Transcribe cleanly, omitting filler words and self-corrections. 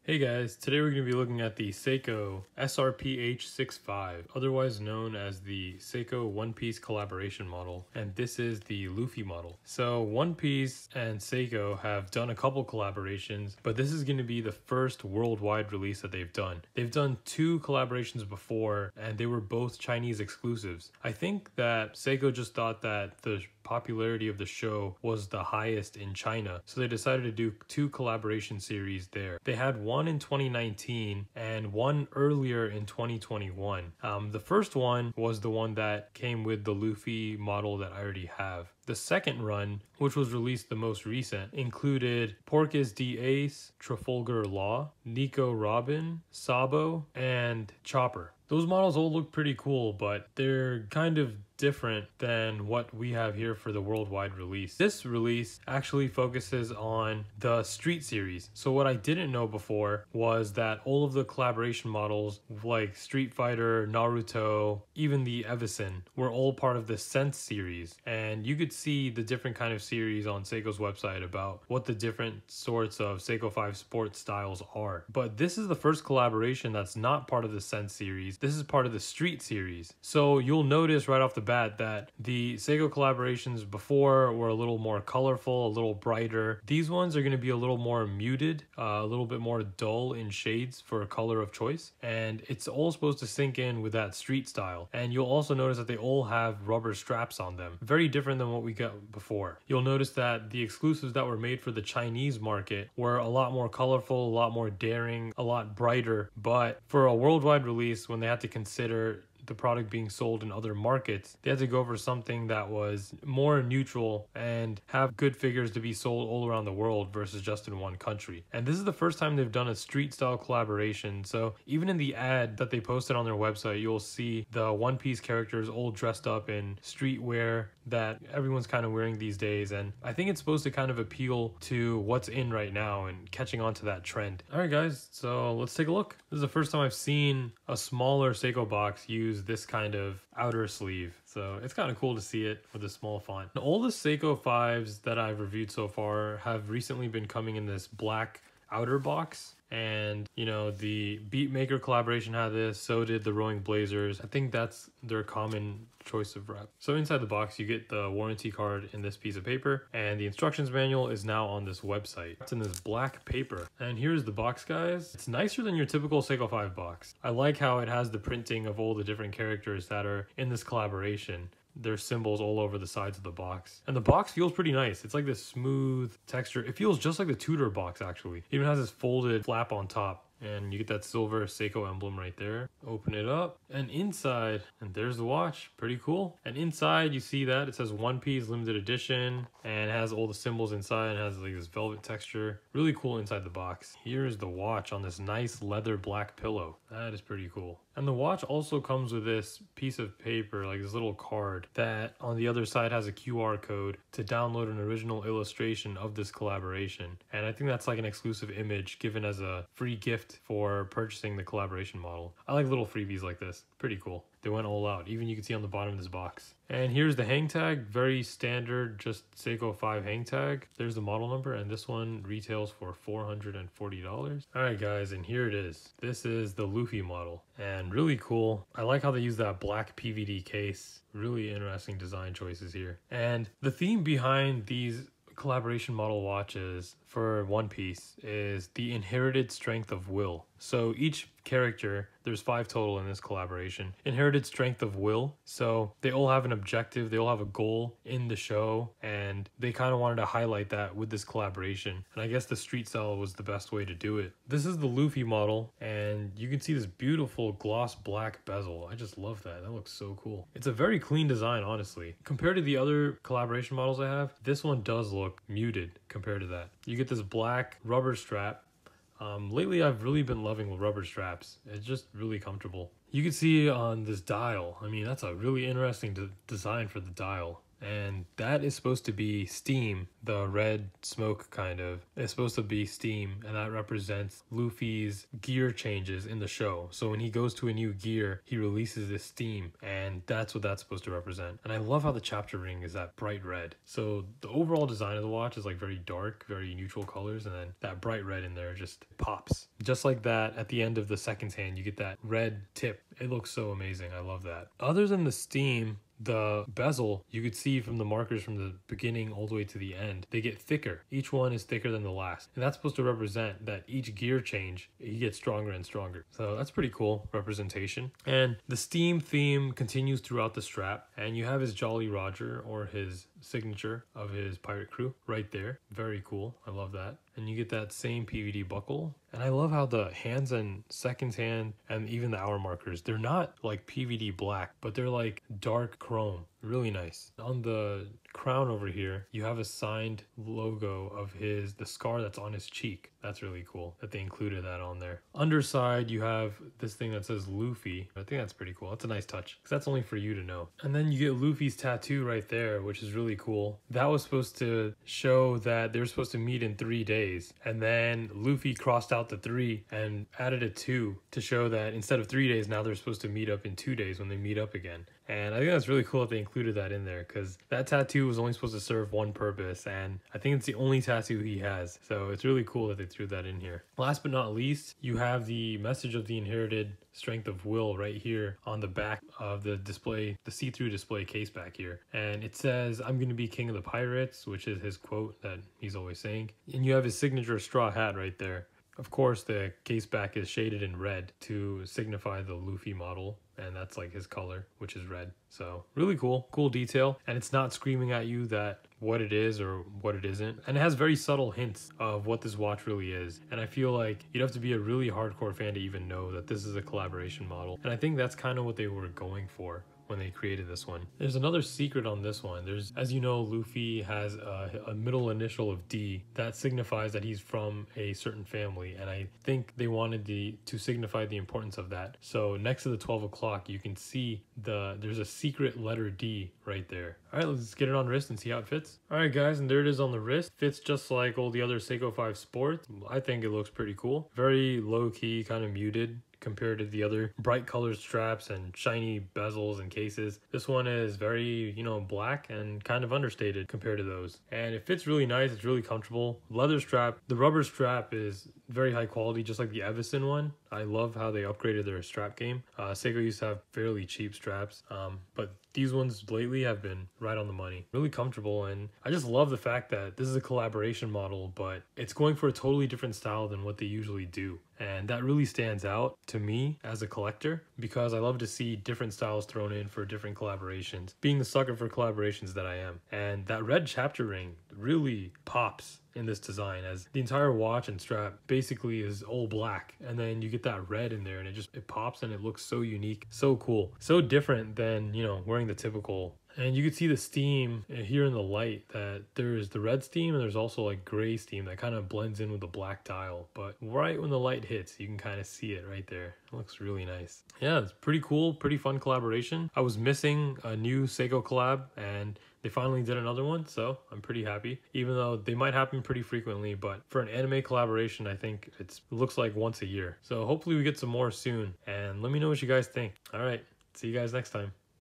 Hey guys, today we're going to be looking at the Seiko SRPH65, otherwise known as the Seiko One Piece collaboration model, and this is the Luffy model. So One Piece and Seiko have done a couple collaborations, but this is going to be the first worldwide release that they've done. They've done two collaborations before, and they were both Chinese exclusives. I think that Seiko just thought that the popularity of the show was the highest in China, so they decided to do two collaboration series there. They had one in 2019 and one earlier in 2021. The first one was the one that came with the Luffy model that I already have. The second run, which was released the most recent, included Porcus D. Ace, Trafalgar Law, Nico Robin, Sabo, and Chopper. Those models all look pretty cool, but they're kind of different than what we have here for the worldwide release. This release actually focuses on the Street series. So what I didn't know before was that all of the collaboration models like Street Fighter, Naruto, even the Evison were all part of the Sense series. And you could see the different kind of series on Seiko's website about what the different sorts of Seiko 5 sports styles are. But this is the first collaboration that's not part of the Sense series. This is part of the Street series. So you'll notice right off the bat that the Seiko collaborations before were a little more colorful, a little brighter. These ones are going to be a little more muted, a little bit more dull in shades for a color of choice. And it's all supposed to sink in with that street style. And you'll also notice that they all have rubber straps on them. Very different than what we got before. You'll notice that the exclusives that were made for the Chinese market were a lot more colorful, a lot more daring, a lot brighter. But for a worldwide release, when they had to consider the product being sold in other markets, they had to go for something that was more neutral and have good figures to be sold all around the world versus just in one country. And this is the first time they've done a street style collaboration. So even in the ad that they posted on their website, you'll see the One Piece characters all dressed up in streetwear that everyone's kind of wearing these days. And I think it's supposed to kind of appeal to what's in right now and catching on to that trend. All right guys, so let's take a look. This is the first time I've seen a smaller Seiko box use this kind of outer sleeve, so it's kind of cool to see it with a small font. All the Seiko 5s that I've reviewed so far have recently been coming in this black outer box, and you know, the Beatmaker collaboration had this, so did the Rowing Blazers. I think that's their common choice of wrap. So inside the box you get the warranty card in this piece of paper, and the instructions manual is now on this website. It's in this black paper, and here's the box, guys. It's nicer than your typical Seiko 5 box. I like how it has the printing of all the different characters that are in this collaboration. There's symbols all over the sides of the box, and the box feels pretty nice. It's like this smooth texture. It feels just like the Tudor box actually. It even has this folded flap on top, and you get that silver Seiko emblem right there. Open it up, and inside, and there's the watch. Pretty cool. And inside you see that it says One Piece limited edition, and it has all the symbols inside, and it has like this velvet texture. Really cool inside the box. Here's the watch on this nice leather black pillow. That is pretty cool. And the watch also comes with this piece of paper, like this little card, that on the other side has a QR code to download an original illustration of this collaboration. And I think that's like an exclusive image given as a free gift for purchasing the collaboration model. I like little freebies like this. Pretty cool. They went all out. Even you can see on the bottom of this box. And here's the hang tag. Very standard, just Seiko 5 hang tag. There's the model number, and this one retails for $440. Alright guys, and here it is. This is the Luffy model, and really cool. I like how they use that black PVD case. Really interesting design choices here. And the theme behind these collaboration model watches for One Piece is the inherited strength of will. So each character, there's 5 total in this collaboration, inherited strength of will. So they all have an objective, they all have a goal in the show, and they kind of wanted to highlight that with this collaboration. And I guess the street style was the best way to do it. This is the Luffy model, and you can see this beautiful gloss black bezel. I just love that. That looks so cool. It's a very clean design, honestly. Compared to the other collaboration models I have, this one does look muted compared to that. You get this black rubber strap. Lately I've really been loving rubber straps. It's just really comfortable. You can see on this dial, I mean, that's a really interesting design for the dial. and that is supposed to be steam. The red smoke kind of is supposed to be steam, and that represents Luffy's gear changes in the show. So when he goes to a new gear, he releases this steam, and that's what that's supposed to represent. And I love how the chapter ring is that bright red. So the overall design of the watch is like very dark, very neutral colors, and then that bright red in there just pops. Just like that, at the end of the second hand, you get that red tip. It looks so amazing. I love that. Other than the steam, the bezel, you could see from the markers from the beginning all the way to the end, they get thicker. Each one is thicker than the last. And that's supposed to represent that each gear change, he gets stronger and stronger. So that's pretty cool representation. And the steam theme continues throughout the strap. And you have his Jolly Roger, or his signature of his pirate crew right there. Very cool. I love that. And you get that same PVD buckle. And I love how the hands and second hand and even the hour markers, they're not like PVD black, but they're like dark chrome. Really nice. On the crown over here, you have a signed logo of the scar that's on his cheek. That's really cool that they included that on there. Underside, you have this thing that says Luffy. I think that's pretty cool. That's a nice touch, because that's only for you to know. And then you get Luffy's tattoo right there, which is really cool. That was supposed to show that they were supposed to meet in 3 days. And then Luffy crossed out the 3 and added a 2 to show that instead of 3 days, now they're supposed to meet up in 2 days when they meet up again. And I think that's really cool that they included that in there, because that tattoo was only supposed to serve one purpose, and I think it's the only tattoo he has. So it's really cool that they threw that in here. Last but not least, you have the message of the inherited strength of will right here on the back of the display, the see-through display case back here. And it says, "I'm going to be king of the pirates," which is his quote that he's always saying. And you have his signature straw hat right there. Of course, the case back is shaded in red to signify the Luffy model, and that's like his color, which is red. So really cool detail, and it's not screaming at you that what it is or what it isn't. And it has very subtle hints of what this watch really is. And I feel like you'd have to be a really hardcore fan to even know that this is a collaboration model. And I think that's kind of what they were going for when they created this one. There's another secret on this one. There's, as you know, Luffy has a middle initial of D that signifies that he's from a certain family, and I think they wanted to signify the importance of that. So next to the 12 o'clock, you can see there's a secret letter D right there. All right, let's get it on wrist and see how it fits. All right, guys, and there it is on the wrist. Fits just like all the other Seiko 5 Sports. I think it looks pretty cool. Very low-key, kind of muted compared to the other bright colored straps and shiny bezels and cases. This one is very, black and kind of understated compared to those. And it fits really nice. It's really comfortable. Leather strap, the rubber strap is very high quality, just like the Evison one. I love how they upgraded their strap game. Seiko used to have fairly cheap straps, but these ones lately have been right on the money. Really comfortable, and I just love the fact that this is a collaboration model, but it's going for a totally different style than what they usually do. And that really stands out to me as a collector, because I love to see different styles thrown in for different collaborations, being the sucker for collaborations that I am. And that red chapter ring really pops in this design, as the entire watch and strap basically is all black, and then you get that red in there, and it pops, and it looks so unique, so cool, so different than wearing the typical. And you can see the steam here in the light, that there's the red steam and there's also like gray steam that kind of blends in with the black dial. But right when the light hits, you can kind of see it right there. It looks really nice. Yeah, it's pretty cool, pretty fun collaboration. I was missing a new Seiko collab, and they finally did another one, so I'm pretty happy. Even though they might happen pretty frequently, but for an anime collaboration, I think it looks like once a year. So hopefully we get some more soon, and let me know what you guys think. All right, see you guys next time.